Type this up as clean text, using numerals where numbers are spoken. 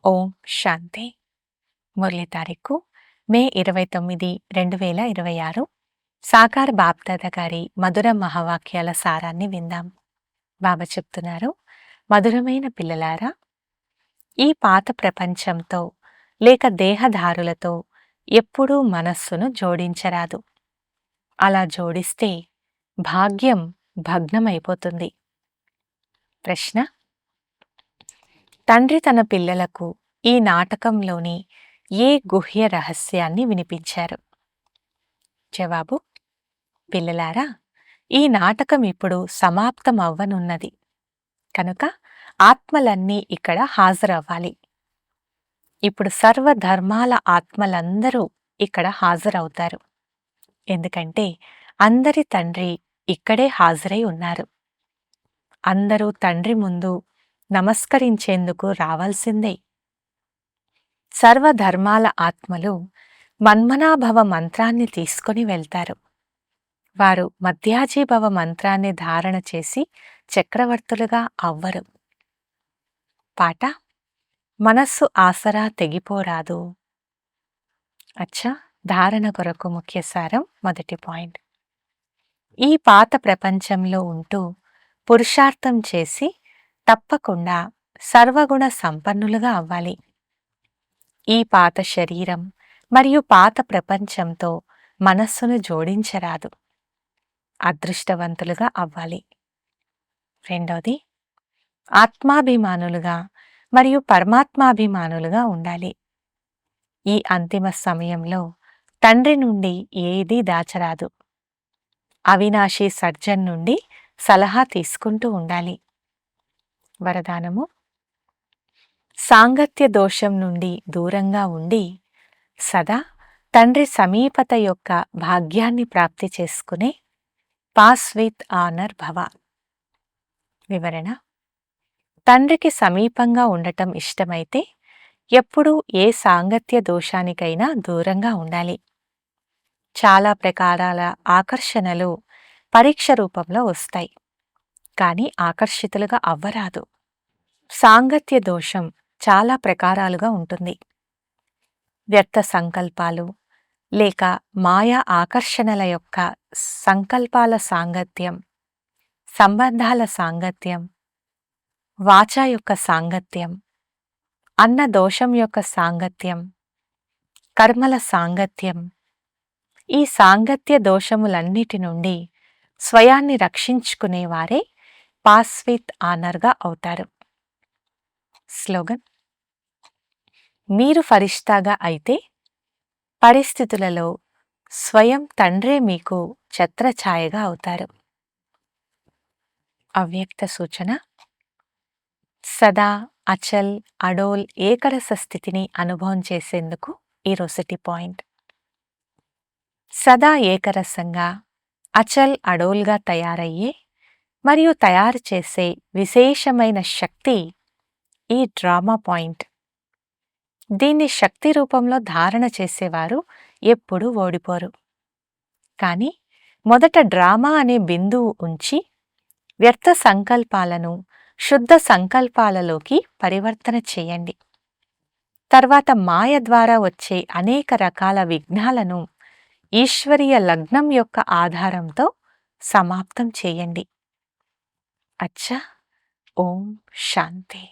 ఓం శాంతి. మురళి తారీఖు మే 29, 2026. సాకార్ బాప్దాదా గారి మధుర మహావాక్యాల సారాన్ని విందాం. బాబా చెప్తున్నారు, మధురమైన పిల్లలారా, ఈ పాత ప్రపంచంతో లేక దేహధారులతో ఎప్పుడూ మనస్సును జోడించరాదు. అలా జోడిస్తే భాగ్యం భగ్నమైపోతుంది. ప్రశ్న: తండ్రి తన పిల్లలకు ఈ నాటకంలోని ఏ గుహ్య రహస్యాన్ని వినిపించారు? జవాబు: పిల్లలారా, ఈ నాటకం ఇప్పుడు సమాప్తమవ్వనున్నది కనుక ఆత్మలన్నీ ఇక్కడ హాజరవ్వాలి. ఇప్పుడు సర్వధర్మాల ఆత్మలందరూ ఇక్కడ హాజరవుతారు. ఎందుకంటే అందరి తండ్రి ఇక్కడే హాజరై ఉన్నారు. అందరూ తండ్రి ముందు నమస్కరించేందుకు రావాల్సిందే. సర్వధర్మాల ఆత్మలు మన్మనాభవ మంత్రాన్ని తీసుకొని వెళ్తారు. వారు మధ్యాజీభవ మంత్రాన్ని ధారణ చేసి చక్రవర్తులుగా అవ్వరు. పాట: మనస్సు ఆసరా తెగిపోరాదు. అచ్చా, ధారణ కొరకు ముఖ్య సారం. మొదటి పాయింట్: ఈ పాత ప్రపంచంలో ఉంటూ పురుషార్థం చేసి తప్పకుండా సర్వగుణ సంపన్నులుగా అవ్వాలి. ఈ పాత శరీరం మరియు పాత ప్రపంచంతో మనస్సును జోడించరాదు. అదృష్టవంతులుగా అవ్వాలి. రెండవది, ఆత్మాభిమానులుగా మరియు పరమాత్మాభిమానులుగా ఉండాలి. ఈ అంతిమ సమయంలో తండ్రి నుండి ఏదీ దాచరాదు. అవినాశీ సర్జన్ నుండి సలహా తీసుకుంటూ ఉండాలి. వరదానము: సాంగత్య దోషం నుండి దూరంగా ఉండి సదా తండ్రి సమీపత యొక్క భాగ్యాన్ని ప్రాప్తి చేసుకునే పాస్ విత్ ఆనర్ భవ. వివరణ: తండ్రికి సమీపంగా ఉండటం ఇష్టమైతే ఎప్పుడూ ఏ సాంగత్య దోషానికైనా దూరంగా ఉండాలి. చాలా ప్రకారాల ఆకర్షణలు పరీక్ష రూపంలో వస్తాయి, కానీ ఆకర్షితులుగా అవ్వరాదు. సాంగత్య దోషం చాలా ప్రకారాలుగా ఉంటుంది. వ్యర్థ సంకల్పాలు లేక మాయా ఆకర్షణల యొక్క సంకల్పాల సాంగత్యం, సంబంధాల సాంగత్యం, వాచా యొక్క సాంగత్యం, అన్న దోషం యొక్క సాంగత్యం, కర్మల సాంగత్యం. ఈ సాంగత్య దోషములన్నిటి నుండి స్వయాన్ని రక్షించుకునేవారే పాస్ విత్ ఆనర్గా అవుతారు. స్లోగన్: మీరు ఫరిష్తాగా అయితే పరిస్థితులలో స్వయం తండ్రే మీకు ఛత్రఛాయగా అవుతారు. అవ్యక్త సూచన: సదా అచల్ అడోల్ ఏకరస స్థితిని అనుభవం చేసేందుకు ఈరోజటి పాయింట్. సదా ఏకరసంగా అచల్ అడోల్గా తయారయ్యే మరియు తయారు చేసే విశేషమైన శక్తి ఈ డ్రామా పాయింట్. దీన్ని శక్తి రూపంలో ధారణ చేసేవారు ఎప్పుడూ ఓడిపోరు. కానీ మొదట డ్రామా అనే బిందువు ఉంచి వ్యర్థ సంకల్పాలను శుద్ధ సంకల్పాలలోకి పరివర్తన చేయండి. తర్వాత మాయ ద్వారా వచ్చే అనేక రకాల విఘ్నాలను ఈశ్వరీయ లగ్నం యొక్క ఆధారంతో సమాప్తం చేయండి. అచ్చా, ఓం శాంతి.